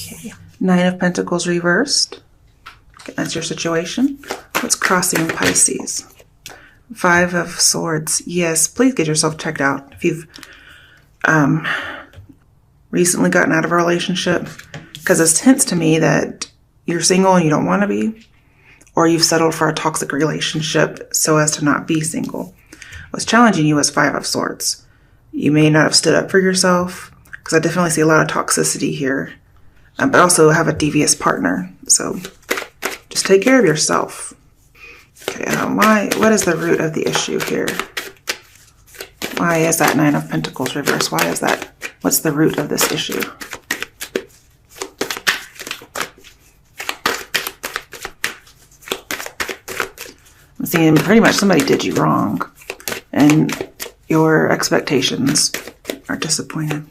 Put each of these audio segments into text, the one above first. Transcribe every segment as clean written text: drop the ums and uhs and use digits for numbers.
Okay. Nine of Pentacles reversed. Okay, that's your situation. What's crossing Pisces? Five of Swords. Yes, please get yourself checked out. If you've recently gotten out of a relationship, because this hints to me that you're single and you don't want to be, or you've settled for a toxic relationship so as to not be single. What's challenging you is Five of Swords. You may not have stood up for yourself, because I definitely see a lot of toxicity here, but also have a devious partner. So just take care of yourself. Okay, what is the root of the issue here? Why is that Nine of Pentacles reversed? Why is that? What's the root of this issue? I'm seeing pretty much somebody did you wrong, and your expectations are disappointed.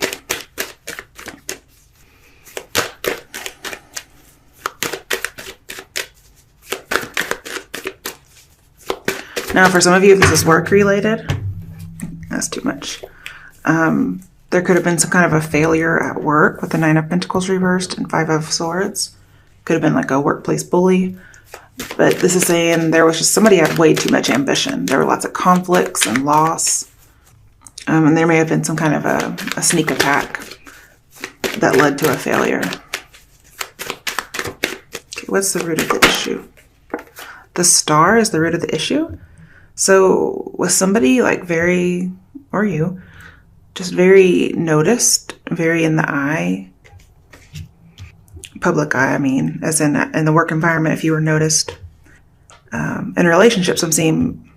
Now, for some of you, if this is work related, that's too much. There could have been some kind of a failure at work with the Nine of Pentacles reversed and Five of Swords. Could have been like a workplace bully. But this is saying there was just somebody had way too much ambition. There were lots of conflicts and loss. And there may have been some kind of a sneak attack that led to a failure. Okay, what's the root of the issue? The Star is the root of the issue. So was somebody like very, or you, just very noticed, very in the eye, public eye, I mean, as in the work environment, if you were noticed. In relationships, I'm seeing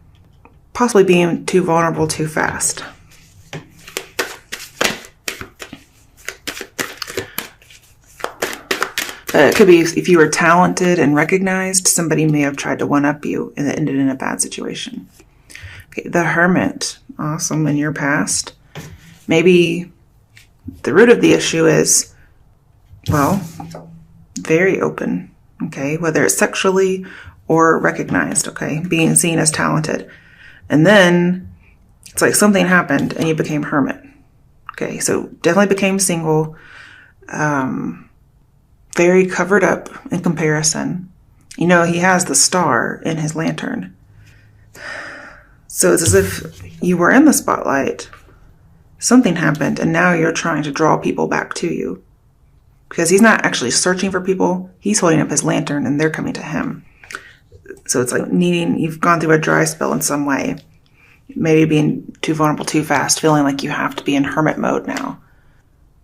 possibly being too vulnerable too fast. It could be if you were talented and recognized, somebody may have tried to one-up you and it ended in a bad situation. Okay, the Hermit, awesome, in your past. Maybe the root of the issue is, well, very open, okay, whether it's sexually or recognized, okay, being seen as talented. And then it's like something happened and you became hermit. Okay, so definitely became single, very covered up in comparison. You know, he has the star in his lantern. So it's as if you were in the spotlight, something happened, and now you're trying to draw people back to you. Because he's not actually searching for people, he's holding up his lantern and they're coming to him. So it's like you've gone through a dry spell in some way. Maybe being too vulnerable too fast, feeling like you have to be in hermit mode now.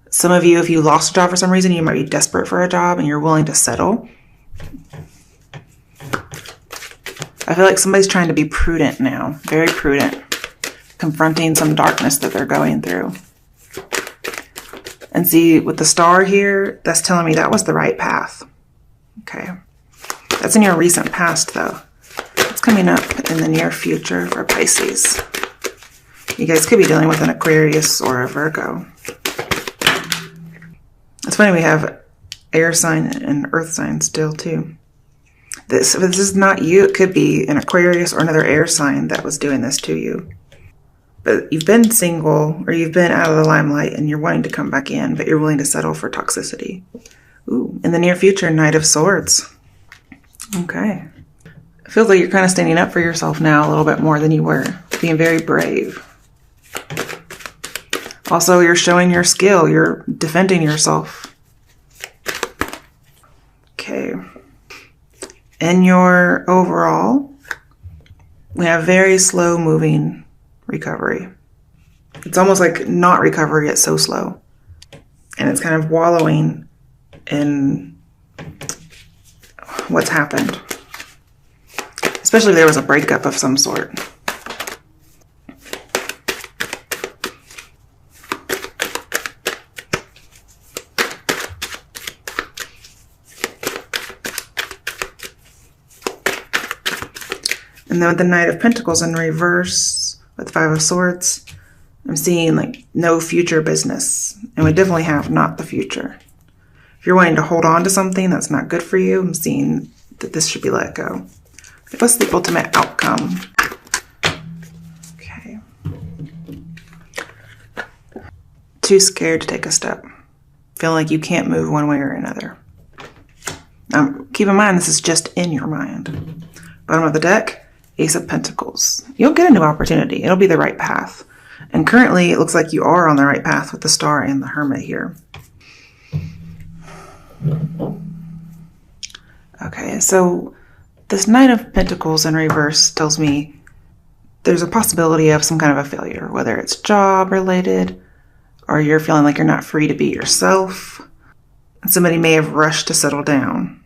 Some of you, if you lost a job for some reason, you might be desperate for a job and you're willing to settle. I feel like somebody's trying to be prudent now, very prudent, confronting some darkness that they're going through. And see, with the Star here, that's telling me that was the right path. Okay. That's in your recent past, though. It's coming up in the near future for Pisces. You guys could be dealing with an Aquarius or a Virgo. It's funny, we have air sign and earth sign still, too. If this is not you, it could be an Aquarius or another air sign that was doing this to you. But you've been single or you've been out of the limelight and you're wanting to come back in, but you're willing to settle for toxicity. Ooh, in the near future, Knight of Swords. Okay. It feels like you're kind of standing up for yourself now a little bit more than you were. Being very brave. Also, you're showing your skill. You're defending yourself. Okay. In your overall, we have very slow moving recovery. It's almost like not recovery, it's so slow. And it's kind of wallowing in what's happened. Especially if there was a breakup of some sort. And then with the Knight of Pentacles in reverse with Five of Swords, I'm seeing like no future business. And we definitely have not the future. If you're wanting to hold on to something that's not good for you, I'm seeing that this should be let go. What's the ultimate outcome? Okay. Too scared to take a step. feeling like you can't move one way or another. Now, keep in mind, this is just in your mind. Bottom of the deck, Ace of Pentacles. You'll get a new opportunity. It'll be the right path. And currently, it looks like you are on the right path with the Star and the Hermit here. Okay, so this Knight of Pentacles in reverse tells me there's a possibility of some kind of a failure, whether it's job related or you're feeling like you're not free to be yourself. And somebody may have rushed to settle down.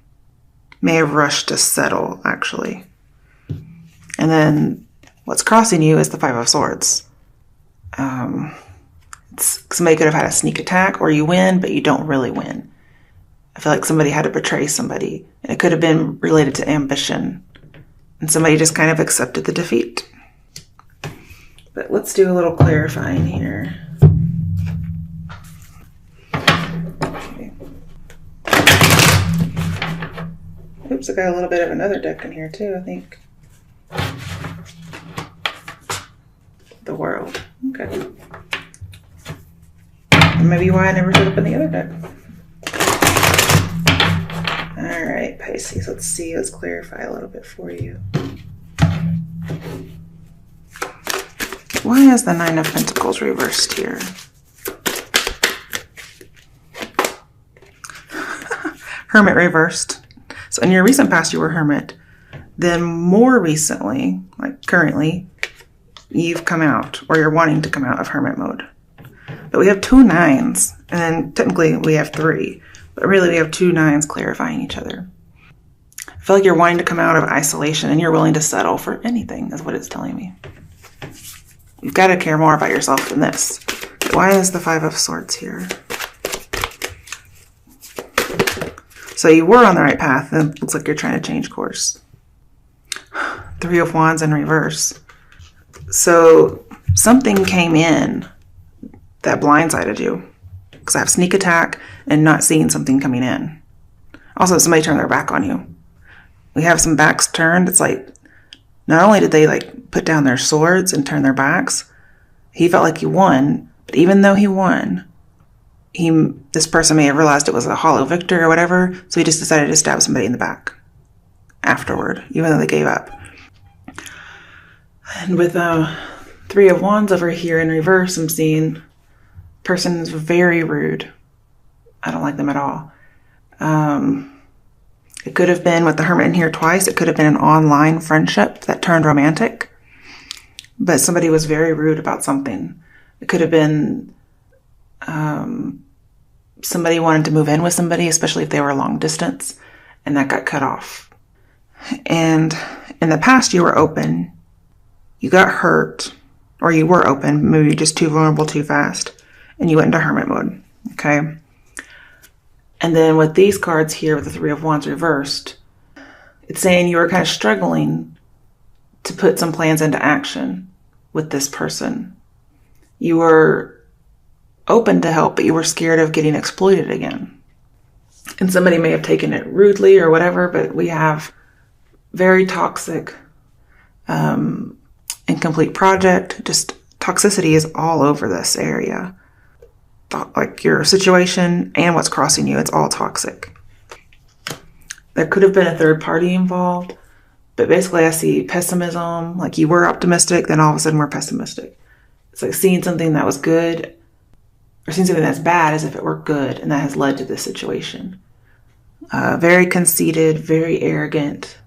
May have rushed to settle, actually. And then what's crossing you is the Five of Swords. Somebody could have had a sneak attack, or you win, but you don't really win. I feel like somebody had to betray somebody. And it could have been related to ambition. And somebody just kind of accepted the defeat. But let's do a little clarifying here. Okay. Oops, I got a little bit of another deck in here too, I think. The World. Okay. And maybe why I never showed up in the other deck. Alright, Pisces, let's see. Let's clarify a little bit for you. Why is the Nine of Pentacles reversed here? Hermit reversed. So in your recent past, you were Hermit. Then more recently, like currently, you've come out, or you're wanting to come out of Hermit mode. But we have 2 nines, and then technically we have 3. But really we have 2 nines clarifying each other. I feel like you're wanting to come out of isolation, and you're willing to settle for anything, is what it's telling me. You've got to care more about yourself than this. Why is the Five of Swords here? So you were on the right path, and it looks like you're trying to change course. Three of Wands in reverse. So something came in that blindsided you. Because I have sneak attack and not seeing something coming in. Also, somebody turned their back on you. We have some backs turned. It's like, not only did they like put down their swords and turn their backs, he felt like he won. But even though he won, this person may have realized it was a hollow victory or whatever, so he just decided to stab somebody in the back afterward, even though they gave up. And with Three of Wands over here in reverse, I'm seeing person is very rude. I don't like them at all. It could have been with the Hermit in here twice. It could have been an online friendship that turned romantic. But somebody was very rude about something. It could have been somebody wanted to move in with somebody, especially if they were long distance, and that got cut off. And in the past, you were open. You got hurt, or you were open, maybe just too vulnerable too fast, and you went into Hermit mode, okay? And then with these cards here, with the Three of Wands reversed, it's saying you were kind of struggling to put some plans into action with this person. You were open to help, but you were scared of getting exploited again. And somebody may have taken it rudely or whatever, but we have very toxic, incomplete project. Just toxicity is all over this area. Like your situation and what's crossing you, it's all toxic. There could have been a third party involved, but basically I see pessimism, like you were optimistic, then all of a sudden we're pessimistic. It's like seeing something that was good or seeing something that's bad as if it were good, and that has led to this situation. Very conceited, very arrogant.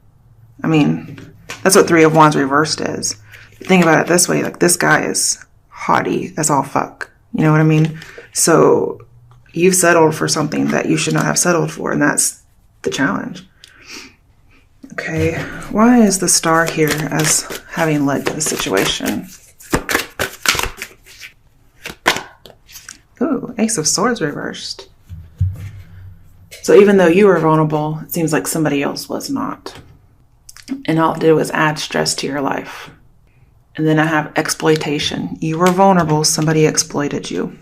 I mean, that's what Three of Wands reversed is. Think about it this way, like this guy is haughty as all fuck. You know what I mean? So you've settled for something that you should not have settled for, and that's the challenge. Okay, why is the Star here as having led to the situation? Ooh, Ace of Swords reversed. So even though you were vulnerable, it seems like somebody else was not. And all it did was add stress to your life. And then I have exploitation. You were vulnerable, somebody exploited you.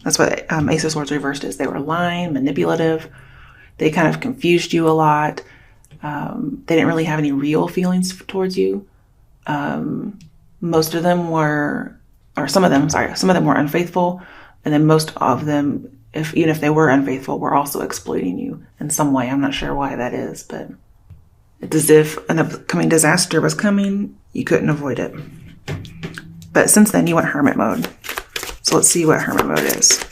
That's what Ace of Swords reversed is. They were lying, manipulative. They kind of confused you a lot. They didn't really have any real feelings towards you. Most of them were, or some of them were unfaithful. And then most of them, even if they were unfaithful, were also exploiting you in some way. I'm not sure why that is, but it's as if an upcoming disaster was coming. You couldn't avoid it. But since then, you went hermit mode. So let's see what hermit mode is.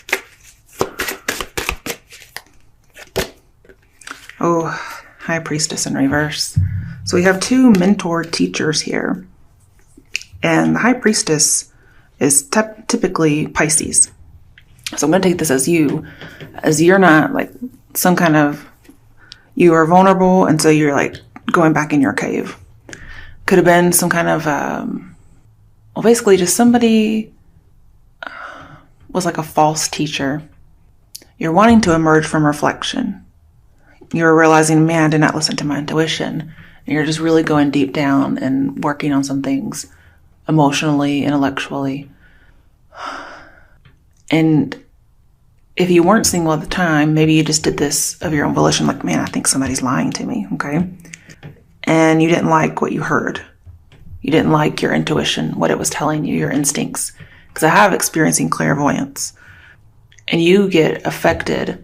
Oh, High Priestess in reverse. So we have two mentor teachers here. And the High Priestess is typically Pisces. So I'm going to take this as you're not like some kind of, you are vulnerable, and so you're like going back in your cave. Could have been some kind of, well, basically just somebody was like a false teacher. You're wanting to emerge from reflection. You're realizing, man, I did not listen to my intuition. And you're just really going deep down and working on some things emotionally, intellectually. And if you weren't single at the time, maybe you just did this of your own volition, like, man, I think somebody's lying to me, okay? And you didn't like what you heard. You didn't like your intuition, what it was telling you, your instincts. Because I have experiencing clairvoyance. And you get affected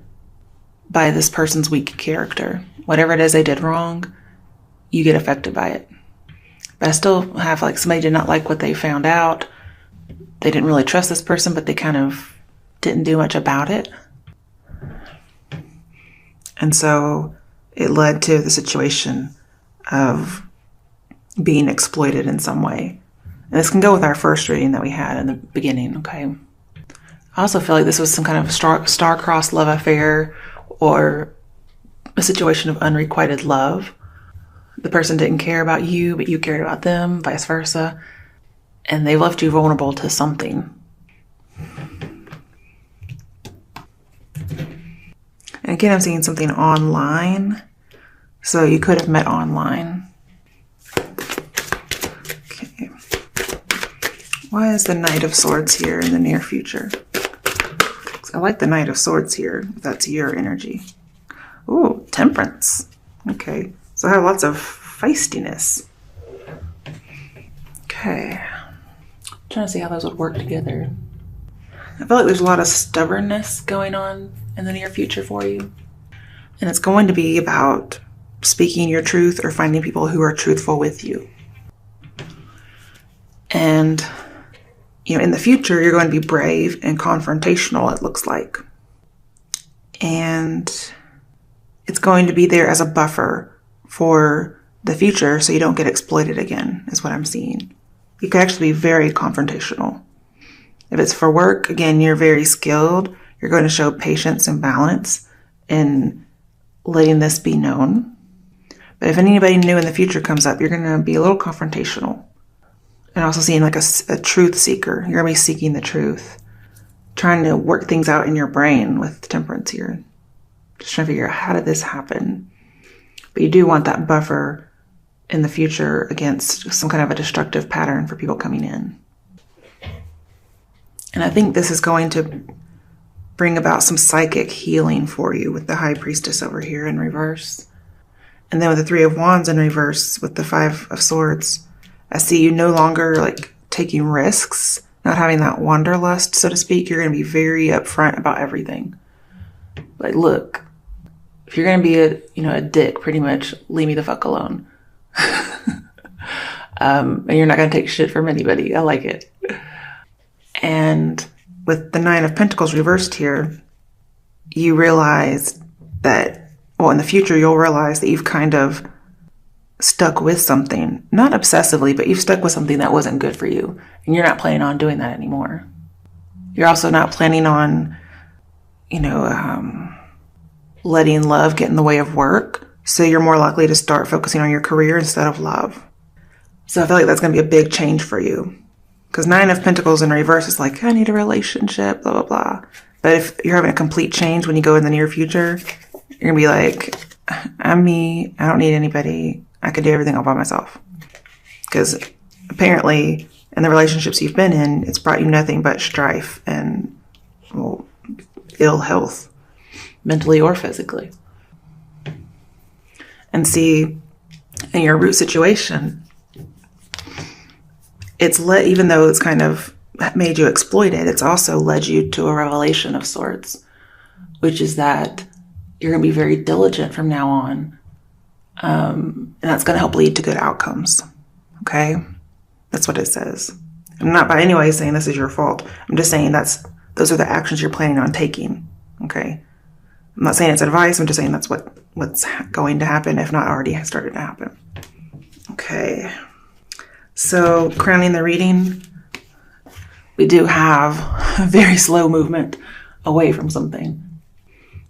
by this person's weak character. Whatever it is they did wrong, you get affected by it. But I still have, like, somebody did not like what they found out. They didn't really trust this person, but they kind of didn't do much about it. And so it led to the situation of being exploited in some way. And this can go with our first reading that we had in the beginning, okay? I also feel like this was some kind of star-crossed love affair or a situation of unrequited love. The person didn't care about you, but you cared about them, vice versa. And they left you vulnerable to something. And again, I'm seeing something online. So you could have met online. Okay. Why is the Knight of Swords here in the near future? I like the Knight of Swords here, if that's your energy. Ooh, Temperance. Okay. So I have lots of feistiness. Okay. I'm trying to see how those would work together. I feel like there's a lot of stubbornness going on in the near future for you. And it's going to be about speaking your truth or finding people who are truthful with you. And, you know, in the future, you're going to be brave and confrontational, it looks like. And it's going to be there as a buffer for the future so you don't get exploited again, is what I'm seeing. You could actually be very confrontational. If it's for work, again, you're very skilled. You're going to show patience and balance in letting this be known. But if anybody new in the future comes up, you're going to be a little confrontational. And also seeing like a truth seeker. You're going to be seeking the truth. Trying to work things out in your brain with Temperance here. Just trying to figure out, how did this happen? But you do want that buffer in the future against some kind of a destructive pattern for people coming in. And I think this is going to bring about some psychic healing for you with the High Priestess over here in reverse. And then with the Three of Wands in reverse with the Five of Swords, I see you no longer like taking risks, not having that wanderlust, so to speak. You're going to be very upfront about everything. Like, look, if you're going to be a dick, pretty much, leave me the fuck alone. And you're not going to take shit from anybody. I like it. And with the Nine of Pentacles reversed here, you realize that, well, in the future, you'll realize that you've kind of stuck with something. Not obsessively, but you've stuck with something that wasn't good for you. And you're not planning on doing that anymore. You're also not planning on, letting love get in the way of work. So you're more likely to start focusing on your career instead of love. So I feel like that's going to be a big change for you. Because Nine of Pentacles in reverse is like, I need a relationship, blah, blah, blah. But if you're having a complete change when you go in the near future, you're going to be like, I'm me. I don't need anybody. I can do everything all by myself. Because apparently in the relationships you've been in, it's brought you nothing but strife and, well, ill health, mentally or physically. And see, in your root situation, even though it's kind of made you exploited, it's also led you to a revelation of sorts. which is that you're going to be very diligent from now on. And that's going to help lead to good outcomes. Okay? That's what it says. I'm not by any way saying this is your fault. I'm just saying those are the actions you're planning on taking. Okay? I'm not saying it's advice. I'm just saying that's what's going to happen, if not already has started to happen. Okay. So, crowning the reading, we do have a very slow movement away from something.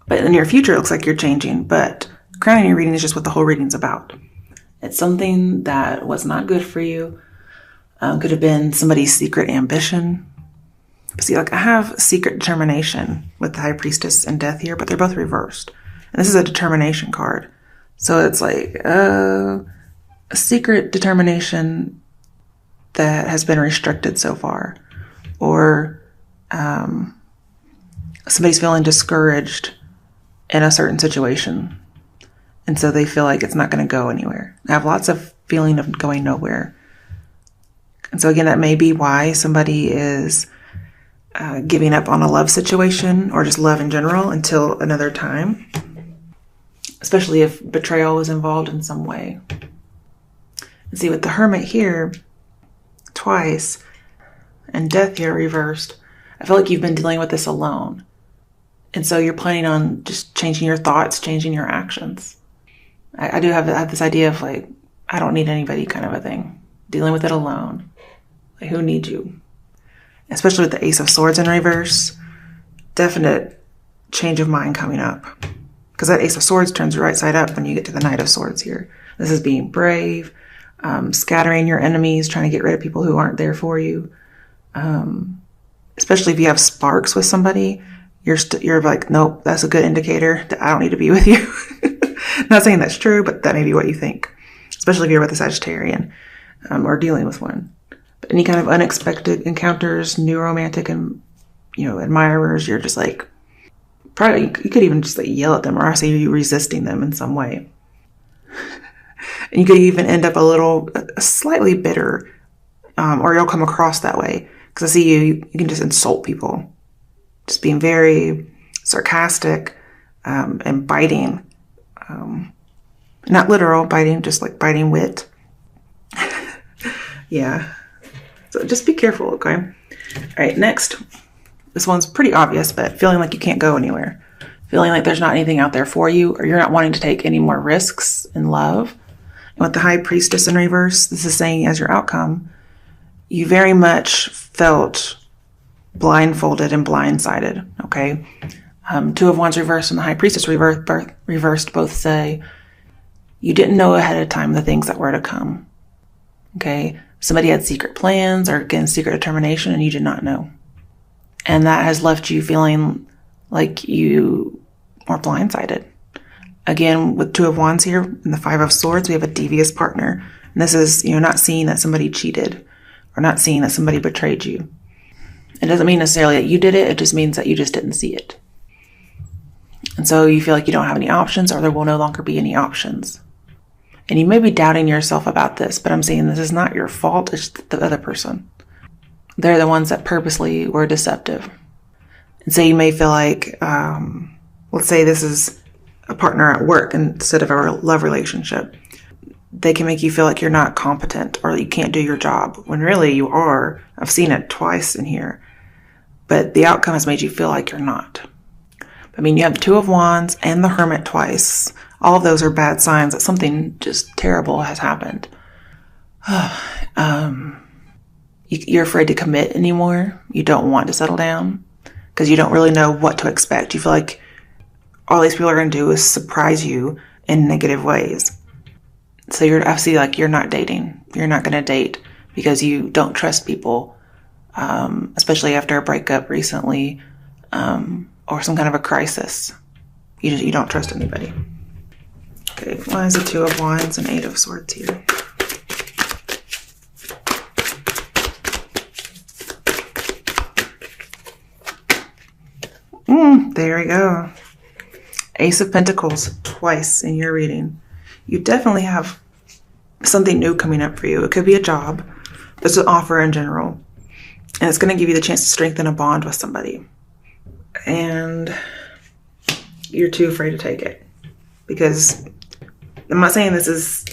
But in the near future, it looks like you're changing. But crowning your reading is just what the whole reading's about. It's something that was not good for you. Could have been somebody's secret ambition. See, like I have secret determination with the High Priestess and Death here, but they're both reversed. And this is a determination card. So it's like a secret determination that has been restricted so far. Or somebody's feeling discouraged in a certain situation. And so they feel like it's not going to go anywhere. I have lots of feeling of going nowhere. And so again, that may be why somebody is giving up on a love situation or just love in general until another time. Especially if betrayal was involved in some way. And see, with the Hermit here, twice, and Death here reversed, I feel like you've been dealing with this alone. And so you're planning on just changing your thoughts, changing your actions. I do have this idea of like, I don't need anybody kind of a thing. Dealing with it alone. Like, who needs you? Especially with the Ace of Swords in reverse. Definite change of mind coming up. Because that Ace of Swords turns right side up when you get to the Knight of Swords here. This is being brave, scattering your enemies, trying to get rid of people who aren't there for you. Especially if you have sparks with somebody, you're like, nope, that's a good indicator that I don't need to be with you. Not saying that's true, but that may be what you think. Especially if you're with a Sagittarian or dealing with one. But any kind of unexpected encounters, new romantic and admirers, you're just like, probably you could even just like yell at them, or I say you resisting them in some way. And you could even end up slightly bitter, or you'll come across that way. Because I see you can just insult people. Just being very sarcastic and biting. Not literal biting, just like biting wit. Yeah. So just be careful, okay? All right, next. This one's pretty obvious, but feeling like you can't go anywhere. Feeling like there's not anything out there for you, or you're not wanting to take any more risks in love. And with the High Priestess in reverse, this is saying as your outcome, you very much felt blindfolded and blindsided, okay? Two of Wands reversed and the High Priestess reversed both say you didn't know ahead of time the things that were to come, okay? Somebody had secret plans or, again, secret determination, and you did not know. And that has left you feeling like you were blindsided. Again, with Two of Wands here and the Five of Swords, we have a devious partner. And this is, not seeing that somebody cheated or not seeing that somebody betrayed you. It doesn't mean necessarily that you did it. It just means that you just didn't see it. And so you feel like you don't have any options, or there will no longer be any options. And you may be doubting yourself about this, but I'm saying this is not your fault. It's the other person. They're the ones that purposely were deceptive. And so you may feel like, let's say this is a partner at work instead of a love relationship. They can make you feel like you're not competent or you can't do your job, when really you are. I've seen it twice in here. But the outcome has made you feel like you're not. I mean, you have the Two of Wands and the Hermit twice. All of those are bad signs that something just terrible has happened. You're afraid to commit anymore. You don't want to settle down because you don't really know what to expect. You feel like all these people are going to do is surprise you in negative ways. So I see like you're not dating. You're not going to date because you don't trust people, especially after a breakup recently, or some kind of a crisis. You don't trust anybody. Okay, why is the Two of Wands and Eight of Swords here? There we go. Ace of Pentacles twice in your reading. You definitely have something new coming up for you. It could be a job. It's an offer in general. And it's going to give you the chance to strengthen a bond with somebody. And you're too afraid to take it. Because I'm not saying this is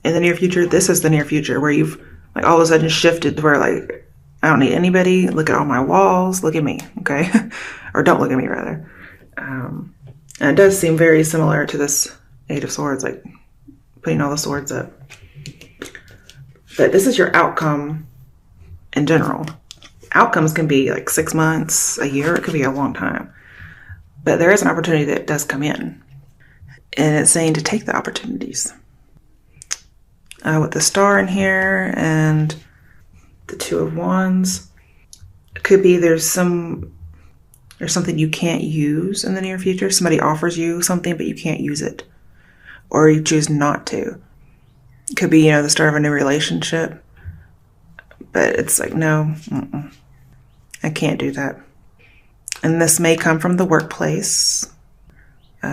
in the near future. This is the near future where you've like all of a sudden shifted to where like, I don't need anybody. Look at all my walls. Look at me. Okay. Or don't look at me rather. And it does seem very similar to this Eight of Swords, like putting all the swords up. But this is your outcome in general. Outcomes can be like 6 months, a year. It could be a long time. But there is an opportunity that does come in. And it's saying to take the opportunities. With the star in here and the Two of Wands, it could be there's something you can't use in the near future. Somebody offers you something, but you can't use it. Or you choose not to. It could be, the start of a new relationship. But it's like, no, I can't do that. And this may come from the workplace.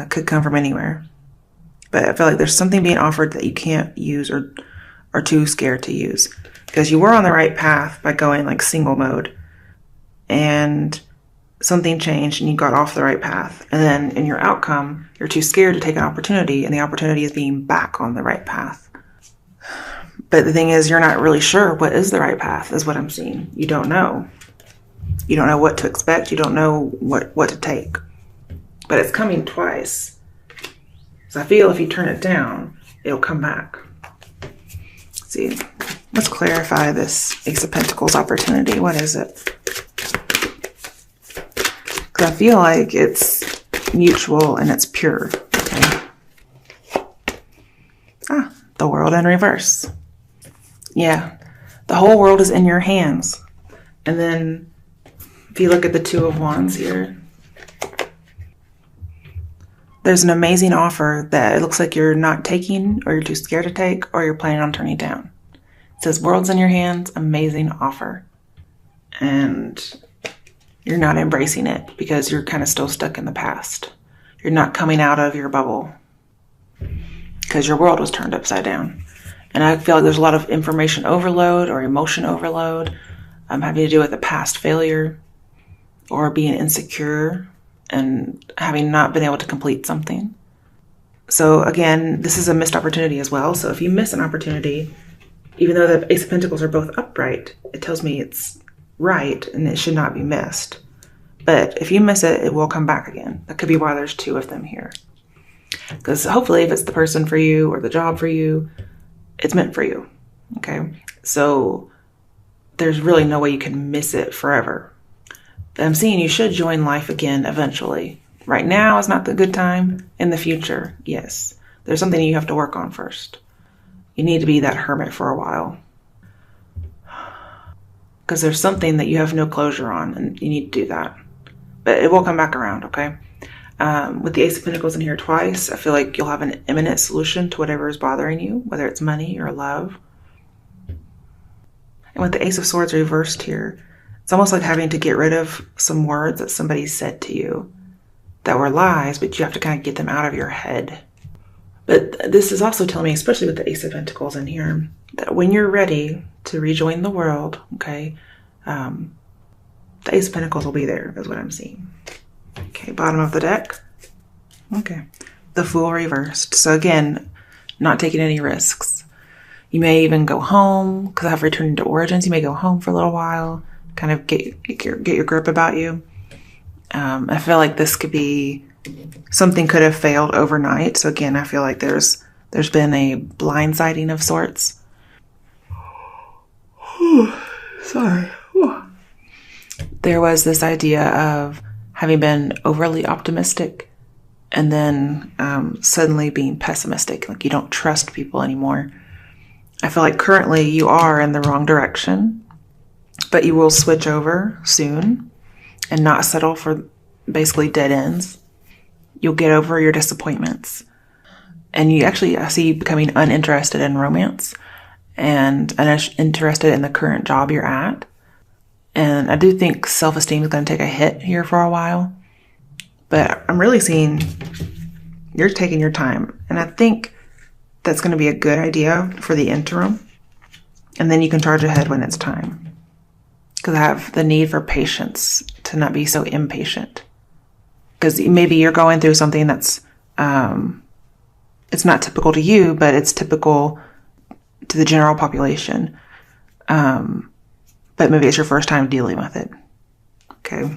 Could come from anywhere. But I feel like there's something being offered that you can't use or are too scared to use. Because you were on the right path by going like single mode. And something changed and you got off the right path. And then in your outcome, you're too scared to take an opportunity. And the opportunity is being back on the right path. But the thing is, you're not really sure what is the right path, is what I'm seeing. You don't know. You don't know what to expect. You don't know what to take. But it's coming twice. So I feel if you turn it down, it'll come back. Let's see. Let's clarify this Ace of Pentacles opportunity. What is it? Because I feel like it's mutual and it's pure. Okay. The World in reverse. Yeah. The whole world is in your hands. And then if you look at the Two of Wands here, there's an amazing offer that it looks like you're not taking, or you're too scared to take, or you're planning on turning down. It says world's in your hands, amazing offer. And you're not embracing it because you're kind of still stuck in the past. You're not coming out of your bubble because your world was turned upside down. And I feel like there's a lot of information overload or emotion overload having to do with a past failure or being insecure and having not been able to complete something. So again, this is a missed opportunity as well. So if you miss an opportunity, even though the Ace of Pentacles are both upright, it tells me it's right and it should not be missed. But if you miss it, it will come back again. That could be why there's two of them here. Because hopefully if it's the person for you or the job for you, it's meant for you. Okay? So there's really no way you can miss it forever. I'm seeing you should join life again eventually. Right now is not the good time. In the future, yes. There's something you have to work on first. You need to be that hermit for a while. Because there's something that you have no closure on, and you need to do that. But it will come back around, okay? With the Ace of Pentacles in here twice, I feel like you'll have an imminent solution to whatever is bothering you, whether it's money or love. And with the Ace of Swords reversed here, it's almost like having to get rid of some words that somebody said to you that were lies, but you have to kind of get them out of your head. But this is also telling me, especially with the Ace of Pentacles in here, that when you're ready to rejoin the world, okay, the Ace of Pentacles will be there, is what I'm seeing. Okay, bottom of the deck. Okay, the Fool reversed. So again, not taking any risks. You may even go home, because I have returning to origins. You may go home for a little while, kind of get your grip about you. I feel like this could be, something could have failed overnight. So again, I feel like there's been a blindsiding of sorts. Sorry. There was this idea of having been overly optimistic and then suddenly being pessimistic, like you don't trust people anymore. I feel like currently you are in the wrong direction, but you will switch over soon and not settle for basically dead ends. You'll get over your disappointments. And you actually, I see you becoming uninterested in romance and uninterested in the current job you're at. And I do think self-esteem is going to take a hit here for a while. But I'm really seeing you're taking your time. And I think that's going to be a good idea for the interim. And then you can charge ahead when it's time. Because I have the need for patience to not be so impatient. Because maybe you're going through something that's, it's not typical to you, but it's typical to the general population. But maybe it's your first time dealing with it. Okay.